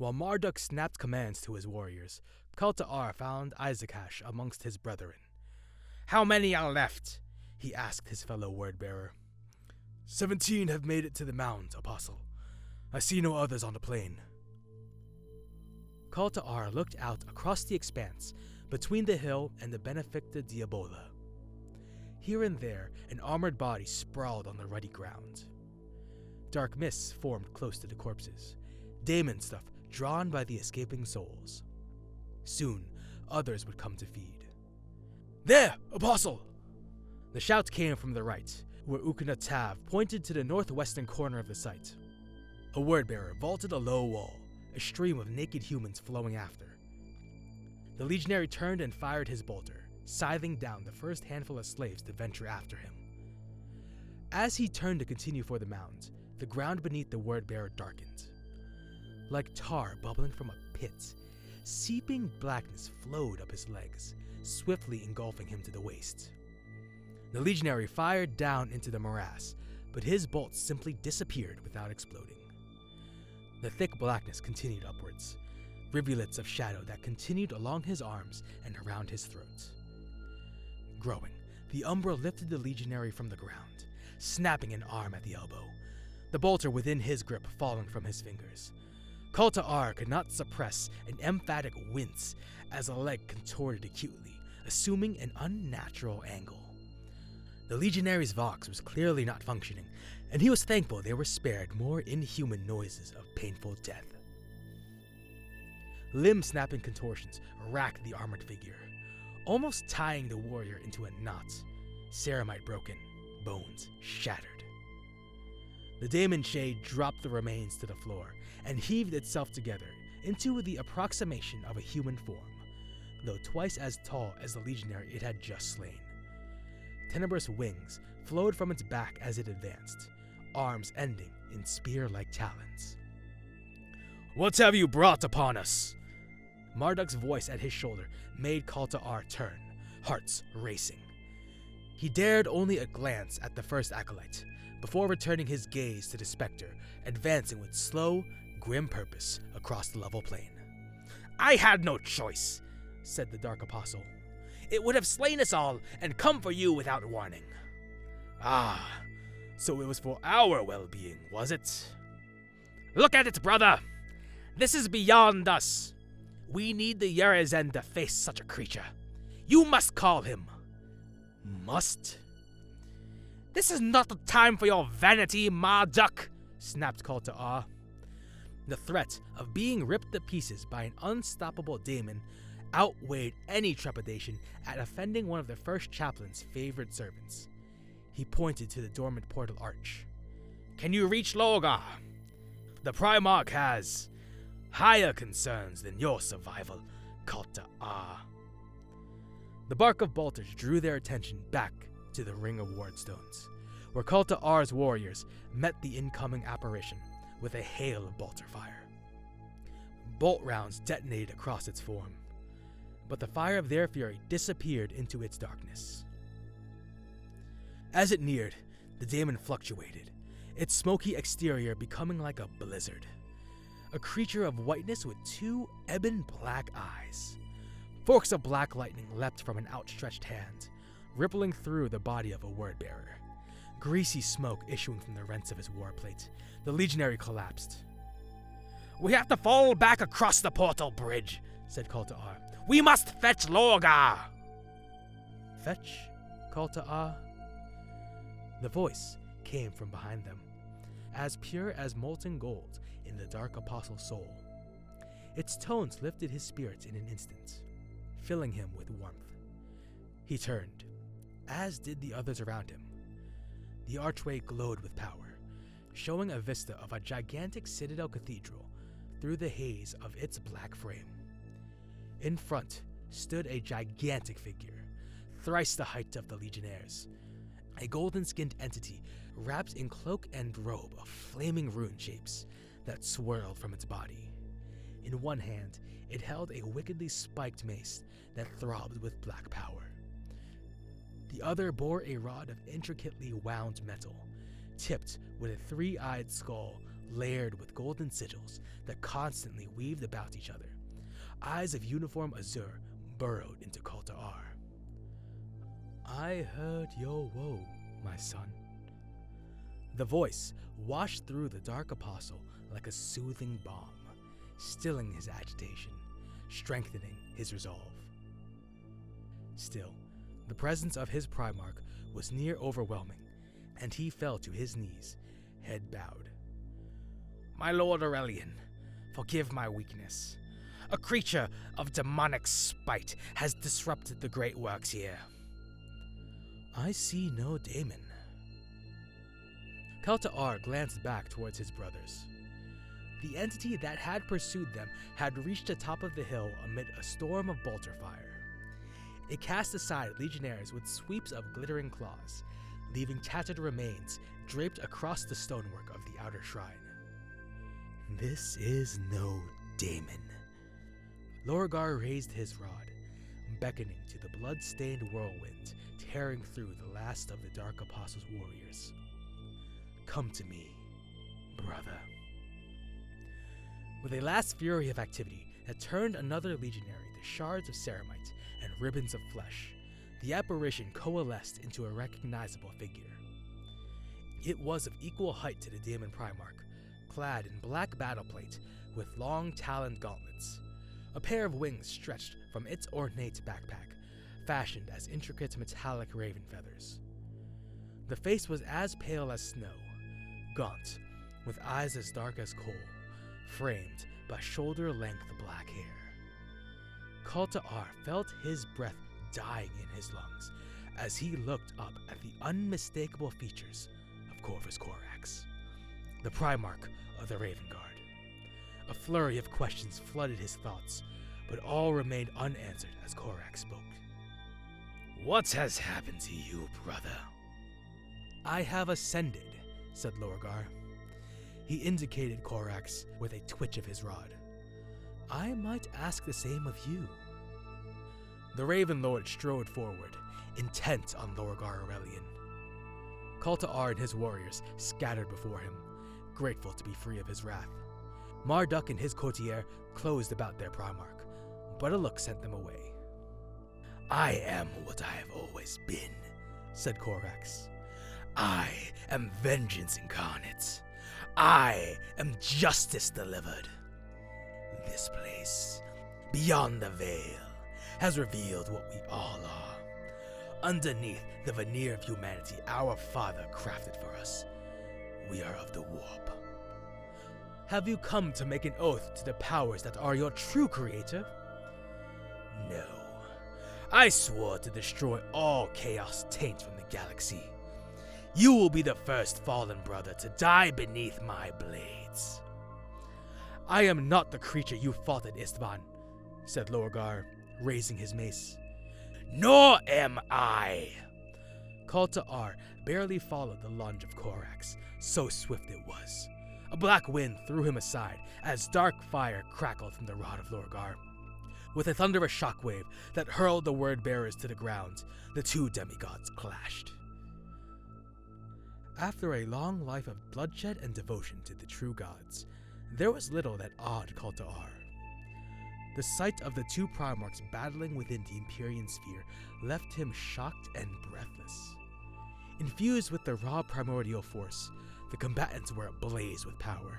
While Marduk snapped commands to his warriors, Kalta'ar found Isaacash amongst his brethren. "How many are left?" he asked his fellow word-bearer. 17 have made it to the mound, Apostle. I see no others on the plain." Kalta'ar looked out across the expanse between the hill and the Beneficta Diabola. Here and there, an armored body sprawled on the ruddy ground. Dark mists formed close to the corpses, daemon stuff drawn by the escaping souls. Soon, others would come to feed. "There, Apostle!" The shout came from the right, where Ukna Tav pointed to the northwestern corner of the site. A word-bearer vaulted a low wall, a stream of naked humans flowing after. The legionary turned and fired his bolter, scything down the first handful of slaves to venture after him. As he turned to continue for the mound, the ground beneath the word-bearer darkened. Like tar bubbling from a pit, seeping blackness flowed up his legs, swiftly engulfing him to the waist. The legionary fired down into the morass, but his bolts simply disappeared without exploding. The thick blackness continued upwards, rivulets of shadow that continued along his arms and around his throat. Growing, the Umbra lifted the legionary from the ground, snapping an arm at the elbow, the bolter within his grip falling from his fingers. Kalta'ar could not suppress an emphatic wince as a leg contorted acutely, assuming an unnatural angle. The legionary's vox was clearly not functioning, and he was thankful they were spared more inhuman noises of painful death. Limb-snapping contortions racked the armored figure, almost tying the warrior into a knot, ceramite broken, bones shattered. The daemon shade dropped the remains to the floor and heaved itself together into the approximation of a human form, though twice as tall as the legionary it had just slain. Tenebrous wings flowed from its back as it advanced, arms ending in spear-like talons. "What have you brought upon us?" Marduk's voice at his shoulder made Kalta'ar turn, hearts racing. He dared only a glance at the first acolyte, before returning his gaze to the specter, advancing with slow, grim purpose across the level plain. "I had no choice," said the Dark Apostle. "It would have slain us all and come for you without warning." "Ah, so it was for our well-being, was it?" "Look at it, brother! This is beyond us. We need the Urizen to face such a creature. You must call him." "Must?" "This is not the time for your vanity, Marduk," snapped Kalta'ar. The threat of being ripped to pieces by an unstoppable daemon outweighed any trepidation at offending one of the first chaplain's favorite servants. He pointed to the dormant portal arch. "Can you reach Lorgar? The Primarch has higher concerns than your survival, Kalta'ar." The bark of bolters drew their attention back to the ring of wardstones, where Kalta'ar's warriors met the incoming apparition with a hail of bolter fire. Bolt rounds detonated across its form, but the fire of their fury disappeared into its darkness. As it neared, the daemon fluctuated, its smoky exterior becoming like a blizzard. A creature of whiteness with two ebon black eyes. Forks of black lightning leapt from an outstretched hand, rippling through the body of a word-bearer. Greasy smoke issuing from the rents of his warplate, the legionary collapsed. "We have to fall back across the portal bridge," said Kalta'ar. "We must fetch Lorgar!" "Fetch, Kalta'ar?" The voice came from behind them, as pure as molten gold in the Dark Apostle's soul. Its tones lifted his spirits in an instant, filling him with warmth. He turned, as did the others around him. The archway glowed with power, showing a vista of a gigantic citadel cathedral through the haze of its black frame. In front stood a gigantic figure, thrice the height of the legionnaires, a golden-skinned entity wrapped in cloak and robe of flaming rune shapes that swirled from its body. In one hand, it held a wickedly spiked mace that throbbed with black power. The other bore a rod of intricately wound metal, tipped with a three-eyed skull layered with golden sigils that constantly weaved about each other. Eyes of uniform azure burrowed into Kaltar. "I heard your woe, my son." The voice washed through the dark apostle like a soothing balm, stilling his agitation, strengthening his resolve. Still, the presence of his Primarch was near overwhelming, and he fell to his knees, head bowed. "My Lord Aurelian, forgive my weakness. A creature of demonic spite has disrupted the great works here." "I see no daemon." Kaltar glanced back towards his brothers. The entity that had pursued them had reached the top of the hill amid a storm of bolter fire. It cast aside legionnaires with sweeps of glittering claws, leaving tattered remains draped across the stonework of the outer shrine. "This is no daemon." Lorgar raised his rod, beckoning to the blood-stained whirlwind tearing through the last of the Dark Apostle's warriors. "Come to me, brother." With a last fury of activity that turned another legionary to shards of ceramite and ribbons of flesh, the apparition coalesced into a recognizable figure. It was of equal height to the Daemon Primarch, clad in black battleplate with long taloned gauntlets. A pair of wings stretched from its ornate backpack, fashioned as intricate metallic raven feathers. The face was as pale as snow, gaunt, with eyes as dark as coal, framed by shoulder-length black hair. Kaltar felt his breath dying in his lungs as he looked up at the unmistakable features of Corvus Corax, the Primarch of the Raven Guard. A flurry of questions flooded his thoughts, but all remained unanswered as Corax spoke. "What has happened to you, brother?" "I have ascended," said Lorgar. He indicated Corax with a twitch of his rod. "I might ask the same of you." The Raven Lord strode forward, intent on Lorgar Aurelian. Kaltar and his warriors scattered before him, grateful to be free of his wrath. Marduk and his courtier closed about their Primarch, but a look sent them away. "I am what I have always been," said Corax. "I am vengeance incarnate. I am justice delivered. This place, beyond the veil, has revealed what we all are. Underneath the veneer of humanity our Father crafted for us, we are of the warp." "Have you come to make an oath to the powers that are your true creator?" "No. I swore to destroy all chaos taint from the galaxy. You will be the first fallen brother to die beneath my blades." "I am not the creature you fought at Istvan," said Lorgar, raising his mace. "Nor am I." Kaltar barely followed the lunge of Corax, so swift it was. A black wind threw him aside as dark fire crackled from the rod of Lorgar. With a thunderous shockwave that hurled the word-bearers to the ground, the two demigods clashed. After a long life of bloodshed and devotion to the true gods, there was little that awed Kaltar. The sight of the two Primarchs battling within the Empyrean sphere left him shocked and breathless. Infused with the raw primordial force, the combatants were ablaze with power.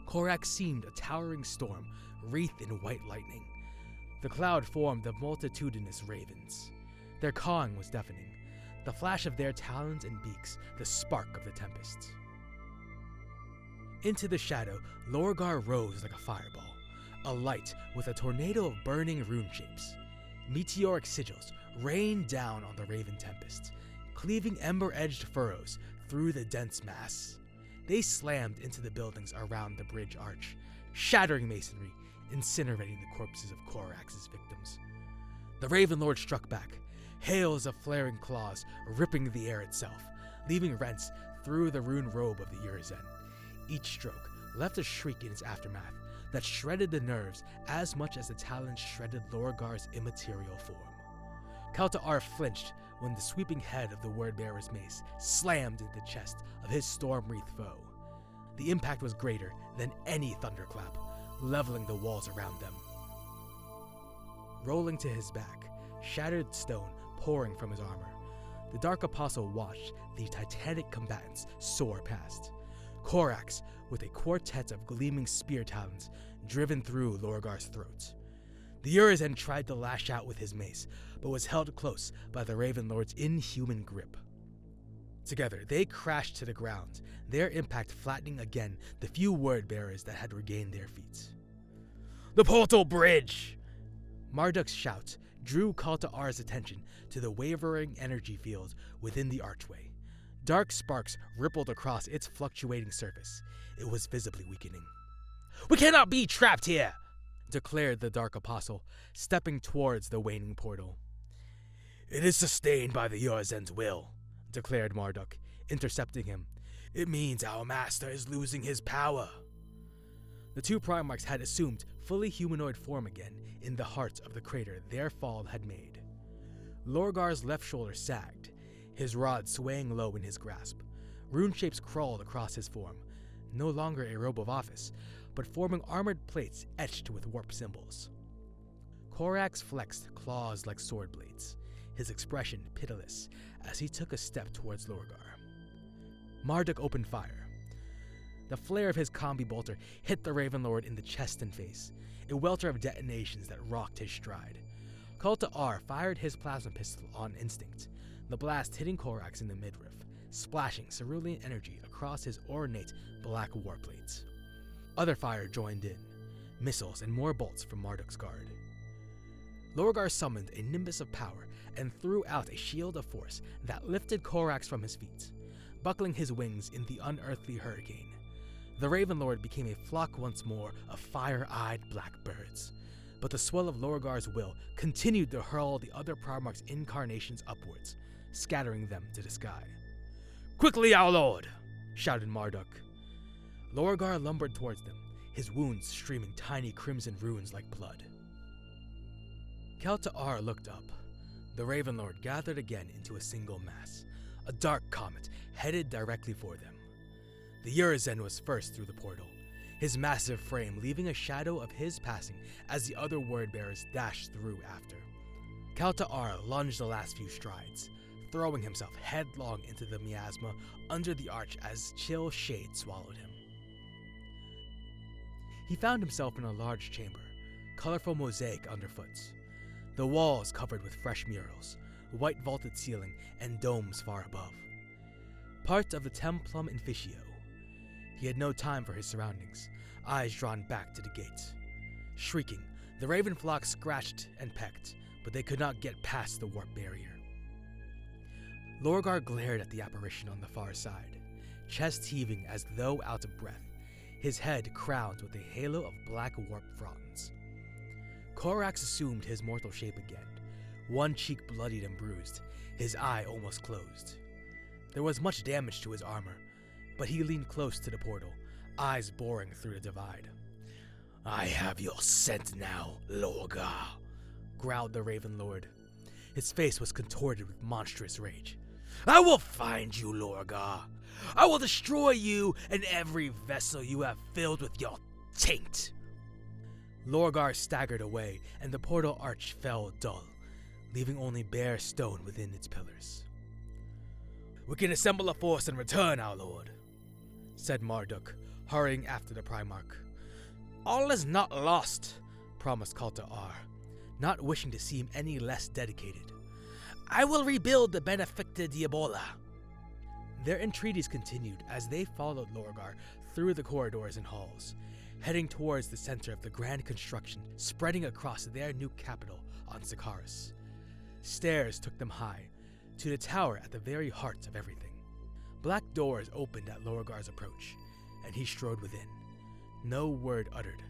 Corax seemed a towering storm wreathed in white lightning. The cloud formed of multitudinous ravens. Their cawing was deafening, the flash of their talons and beaks the spark of the tempest. Into the shadow, Lorgar rose like a fireball, alight with a tornado of burning rune shapes. Meteoric sigils rained down on the raven tempest, cleaving ember-edged furrows through the dense mass. They slammed into the buildings around the bridge arch, shattering masonry, incinerating the corpses of Corax's victims. The Raven Lord struck back, hails of flaring claws ripping the air itself, leaving rents through the rune robe of the Urizen. Each stroke left a shriek in its aftermath that shredded the nerves as much as the talons shredded Lorgar's immaterial form. Kaltar flinched when the sweeping head of the word-bearer's mace slammed into the chest of his storm-wreathed foe. The impact was greater than any thunderclap, leveling the walls around them. Rolling to his back, shattered stone pouring from his armor, the Dark Apostle watched the titanic combatants soar past. Corax, with a quartet of gleaming spear talons, driven through Lorgar's throat. The Urizen tried to lash out with his mace, but was held close by the Raven Lord's inhuman grip. Together, they crashed to the ground, their impact flattening again the few word-bearers that had regained their feet. "The portal bridge!" Marduk's shout drew Kalta'ar's attention to the wavering energy field within the archway. Dark sparks rippled across its fluctuating surface. It was visibly weakening. "We cannot be trapped here!" declared the Dark Apostle, stepping towards the waning portal. "It is sustained by the Urizen's will," declared Marduk, intercepting him. "It means our master is losing his power." The two Primarchs had assumed fully humanoid form again in the heart of the crater their fall had made. Lorgar's left shoulder sagged, his rod swaying low in his grasp. Rune shapes crawled across his form, no longer a robe of office, but forming armored plates etched with warp symbols. Corax flexed claws like sword blades, his expression pitiless as he took a step towards Lorgar. Marduk opened fire. The flare of his combi bolter hit the Raven Lord in the chest and face, a welter of detonations that rocked his stride. Kalta'ar fired his plasma pistol on instinct, the blast hitting Corax in the midriff, splashing cerulean energy across his ornate black warplates. Other fire joined in, missiles and more bolts from Marduk's guard. Lorgar summoned a nimbus of power and threw out a shield of force that lifted Corax from his feet, buckling his wings in the unearthly hurricane. The Raven Lord became a flock once more of fire-eyed black birds, but the swell of Lorgar's will continued to hurl the other Primarch's incarnations upwards, scattering them to the sky. "Quickly, our lord!" shouted Marduk. Lorgar lumbered towards them, his wounds streaming tiny crimson runes like blood. Kalta'ar looked up. The Raven Lord gathered again into a single mass, a dark comet headed directly for them. The Urizen was first through the portal, his massive frame leaving a shadow of his passing as the other word-bearers dashed through after. Kalta'ar lunged the last few strides, throwing himself headlong into the miasma under the arch as chill shade swallowed him. He found himself in a large chamber, colorful mosaic underfoot. The walls covered with fresh murals, white vaulted ceiling, and domes far above. Part of the Templum Inficio. He had no time for his surroundings, eyes drawn back to the gate. Shrieking, the raven flock scratched and pecked, but they could not get past the warp barrier. Lorgar glared at the apparition on the far side, chest heaving as though out of breath, his head crowned with a halo of black warp fronds. Corax assumed his mortal shape again, one cheek bloodied and bruised, his eye almost closed. There was much damage to his armor, but he leaned close to the portal, eyes boring through the divide. "I have your scent now, Lorgar," growled the Raven Lord. His face was contorted with monstrous rage. "I will find you, Lorgar. I will destroy you and every vessel you have filled with your taint." Lorgar staggered away, and the portal arch fell dull, leaving only bare stone within its pillars. "We can assemble a force and return, our lord," said Marduk, hurrying after the Primarch. "All is not lost," promised Kalta'ar, not wishing to seem any less dedicated. "I will rebuild the Beneficta Diabola." Their entreaties continued as they followed Lorgar through the corridors and halls, heading towards the center of the grand construction spreading across their new capital on Sakaris. Stairs took them high, to the tower at the very heart of everything. Black doors opened at Lorgar's approach, and he strode within. No word uttered,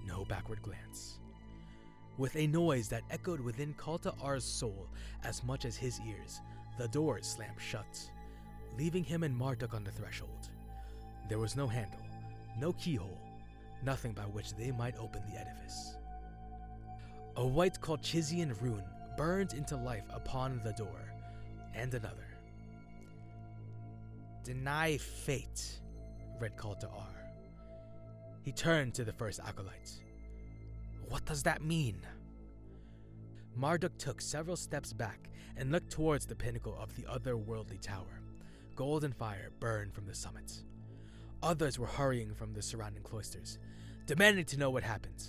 no backward glance. With a noise that echoed within Kalta'ar's soul as much as his ears, the doors slammed shut, leaving him and Marduk on the threshold. There was no handle, no keyhole, nothing by which they might open the edifice. A white Colchizian rune burned into life upon the door, and another. "Deny fate," read Kalta R. He turned to the first acolyte. What does that mean? Marduk took several steps back and looked towards the pinnacle of the otherworldly tower. Golden fire burned from the summit. Others were hurrying from the surrounding cloisters, demanding to know what happened.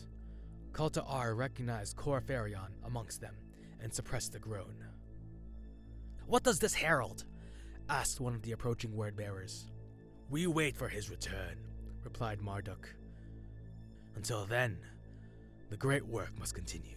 Kalta R recognized Corfarion amongst them and suppressed a groan. What does this herald? Asked one of the approaching word-bearers. We wait for his return, replied Marduk. Until then, the great work must continue.